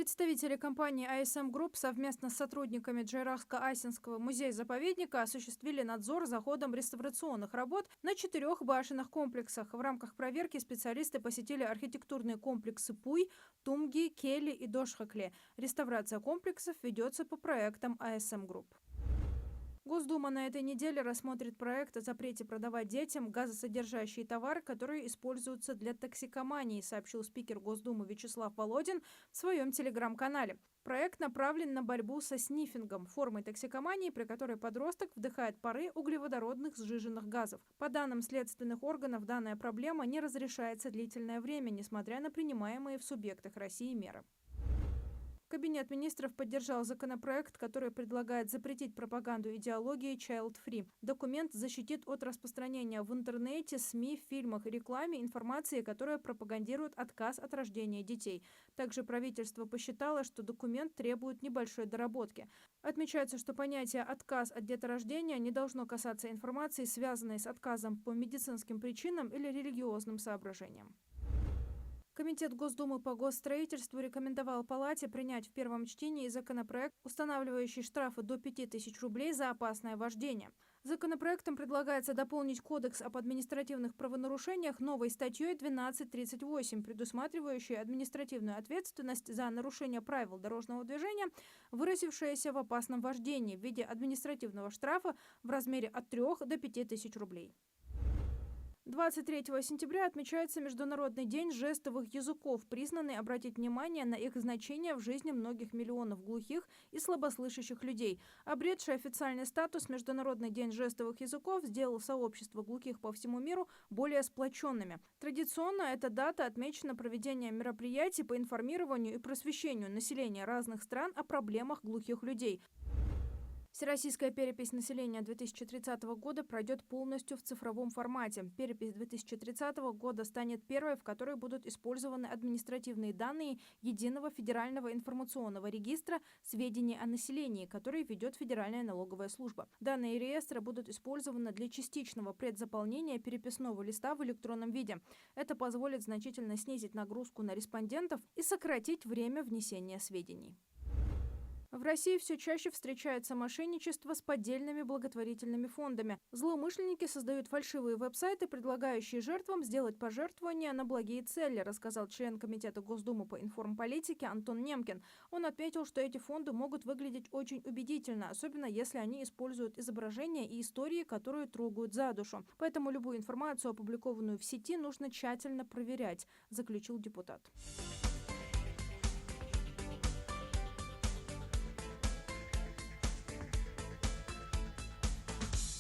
Представители компании ASM Group совместно с сотрудниками Джайрахско-Асинского музея-заповедника осуществили надзор за ходом реставрационных работ на 4 башенных комплексах. В рамках проверки специалисты посетили архитектурные комплексы Пуй, Тумги, Кели и Дошхакле. Реставрация комплексов ведется по проектам ASM Group. Госдума на этой неделе рассмотрит проект о запрете продавать детям газосодержащие товары, которые используются для токсикомании, сообщил спикер Госдумы Вячеслав Володин в своем телеграм-канале. Проект направлен на борьбу со снифингом, формой токсикомании, при которой подросток вдыхает пары углеводородных сжиженных газов. По данным следственных органов, данная проблема не разрешается длительное время, несмотря на принимаемые в субъектах России меры. Кабинет министров поддержал законопроект, который предлагает запретить пропаганду идеологии child-free. Документ защитит от распространения в интернете, СМИ, фильмах и рекламе информации, которая пропагандирует отказ от рождения детей. Также правительство посчитало, что документ требует небольшой доработки. Отмечается, что понятие «отказ от деторождения» не должно касаться информации, связанной с отказом по медицинским причинам или религиозным соображениям. Комитет Госдумы по госстроительству рекомендовал Палате принять в первом чтении законопроект, устанавливающий штрафы до 5000 рублей за опасное вождение. Законопроектом предлагается дополнить Кодекс об административных правонарушениях новой статьей 1238, предусматривающей административную ответственность за нарушение правил дорожного движения, выразившееся в опасном вождении в виде административного штрафа в размере от 3 до 5000 рублей. 23 сентября отмечается Международный день жестовых языков, признанный обратить внимание на их значение в жизни многих миллионов глухих и слабослышащих людей. Обретший официальный статус Международный день жестовых языков сделал сообщество глухих по всему миру более сплоченными. Традиционно эта дата отмечена проведением мероприятий по информированию и просвещению населения разных стран о проблемах глухих людей. Всероссийская перепись населения 2030 года пройдет полностью в цифровом формате. Перепись 2030 года станет первой, в которой будут использованы административные данные Единого федерального информационного регистра сведений о населении, который ведет Федеральная налоговая служба. Данные реестра будут использованы для частичного предзаполнения переписного листа в электронном виде. Это позволит значительно снизить нагрузку на респондентов и сократить время внесения сведений. В России все чаще встречается мошенничество с поддельными благотворительными фондами. Злоумышленники создают фальшивые веб-сайты, предлагающие жертвам сделать пожертвования на благие цели, рассказал член Комитета Госдумы по информполитике Антон Немкин. Он отметил, что эти фонды могут выглядеть очень убедительно, особенно если они используют изображения и истории, которые трогают за душу. Поэтому любую информацию, опубликованную в сети, нужно тщательно проверять, заключил депутат.